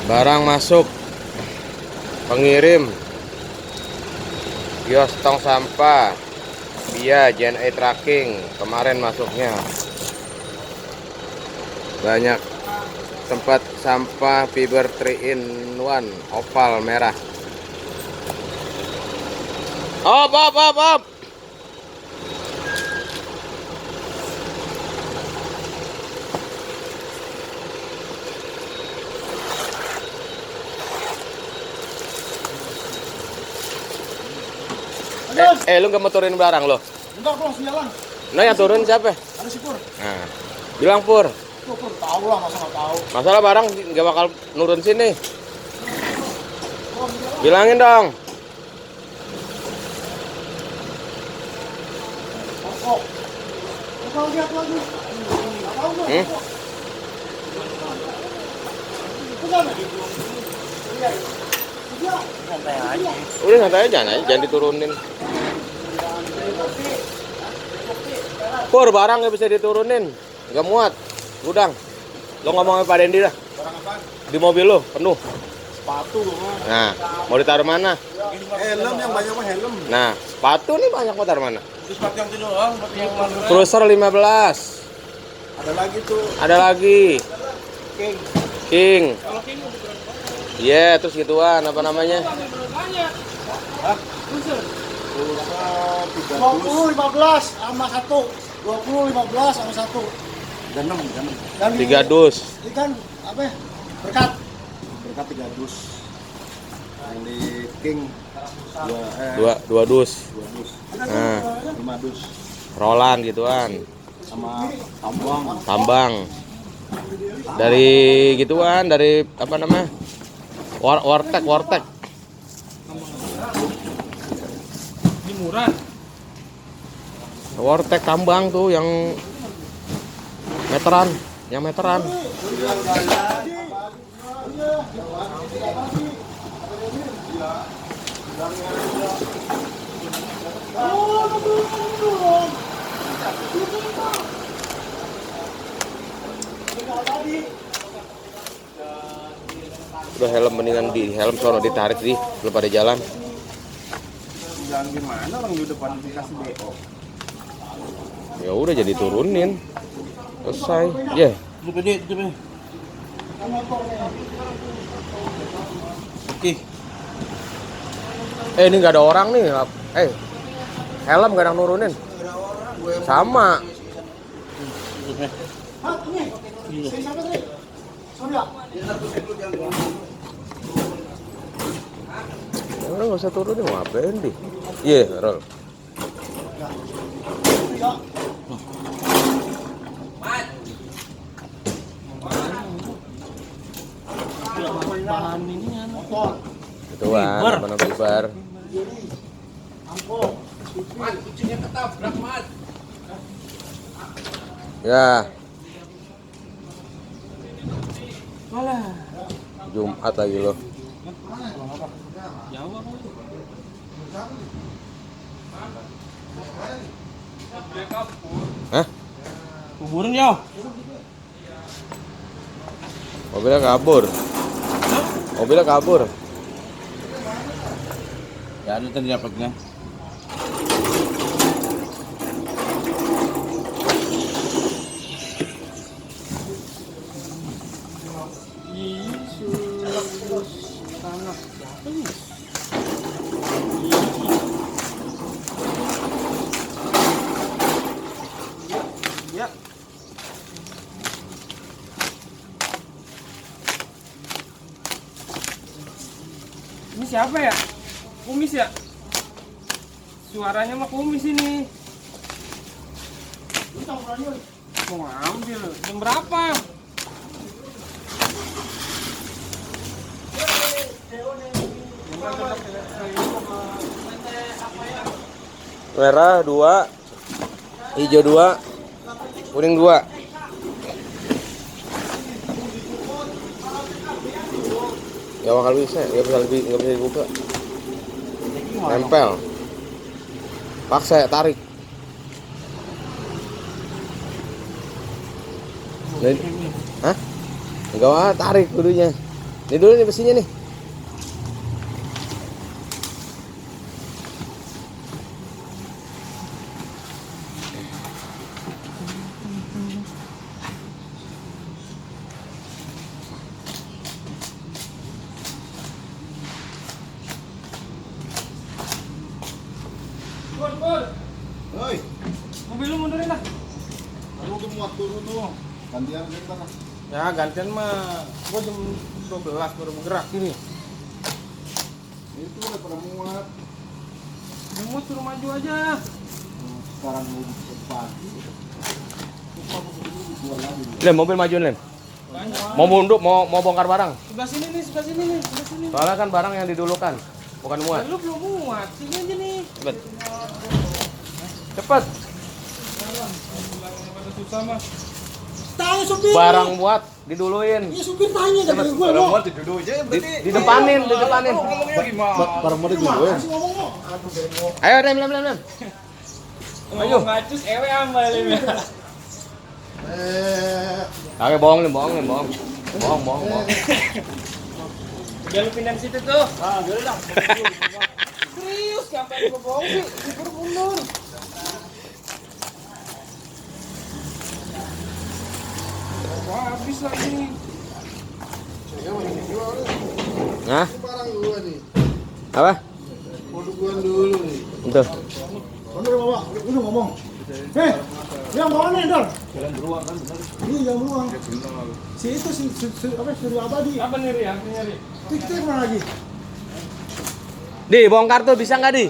Barang masuk. Pengirim. Kios tong sampah. Iya, JNE Tracking. Kemarin masuknya. Banyak tempat sampah fiber 3 in 1 oval merah. Op. Lu gak mau turunin barang lo? Bentar, Bro, jalan. Nah, yang turun siapa? Ada si Pur. Nah, bilang Pur. Pur tahu lah, masa nggak tahu. Masalah barang nggak bakal nurun sini. Bilangin dong. Oh, kau lihat lagi. Tahu nggak? Udah santai aja, jangan diturunin. Pur, barang nggak bisa diturunin, nggak muat, gudang. Lo ngomong sama Pak Dendi dah. Barang apa? Di mobil lo penuh. Sepatu loh. Nah, mau ditaruh mana? Helm yang banyak mah helm. Nah, sepatu nih banyak mau taruh mana? Di sepatu yang itu doang, sepatu yang mana? Cruiser 15. Ada lagi tuh. Ada lagi. King. King. Kalau King Iya, terus gituan apa namanya? Hah? Cruiser 20 15 sama 1. 20 15 sama 1. Dan 6. Dan 3 dus. Ikan apa ya? Berkat 3 dus. Yang di King 2 dus. 2 dus. Nah, 5 dus. Roland gituan. Sama tambang. Tambang. Dari gituan, dari apa namanya? Warteg. Ini murah. Warteg tambang tuh yang meteran. Udah helm mendingan di helm sono ditarik sih, belum pada jalan. Jalan gimana orang di depan dikasih BO. Ya udah jadi turunin. Selesai. Ya. Itu pede. Oke. Ini nggak ada orang nih. Helm nggak ada yang nurunin. Sama. Orang nggak usah turunin, mau ngapain di? Iya, Rol. Bahan ini motor. Ituan, mana bibar. Mat, kucingnya ketabrak, Mat. Ya, Alah. Jumat lagi lo. Jawab Hah? kuburan ya. Mobilnya kabur. Ya ada tadi dapatnya. Ya. Ini siapa ya? Kumis ya? Suaranya mah kumis ini. Mau ngambil. Jam berapa? Merah 2, hijau 2, kuning 2. Gak bakal bisa, nggak bisa dibuka. Nempel. Paksa tarik. Hah? Enggak tarik dulunya. Ini dulu nih besinya nih. Pur. Hoi, Mobil lu mundurin lah. aku tuh muat dulu tuh. Gantian kita lah. Ya gantian mah. Gua jam 12 baru bergerak ini. Itu udah pada muat. Mau suruh maju aja. Sekarang mau pagi. Lem, mobil majuin Lem. Banyak. Mau mundur, mau bongkar barang. Sebelah sini nih, sebelah sini nih, sebelah sini. Soalnya kan barang yang didulukan, bukan muat. Lu belum muat, sini aja nih. Cepet. Cepet. Pada susah mah. Tanya supir. Barang muat diduluin. Ya supir tanya dari gue lo. Di depanin. Barang mau dulu ya. Ayo Lem. Ayo. Ngacus ewe ambal ini. Oke, bohong. Jangan lu pindah situ tuh. Ah, boleh lah. Serius, sampai lu bohong sih. Diburu mundur. Wah, habis lagi. Hah? Barang gua nih. Apa? Produkan dulu nih. Itu. Udah bawa, udah ngomong. Yang bawa nih, Dol. Jalan beruang kan benar. Iya, jalan beruang. Si itu apa Surya Abadi. Apa nih, Ri? Yang nyari? Kita mana lagi? Di, bongkar tuh bisa nggak di?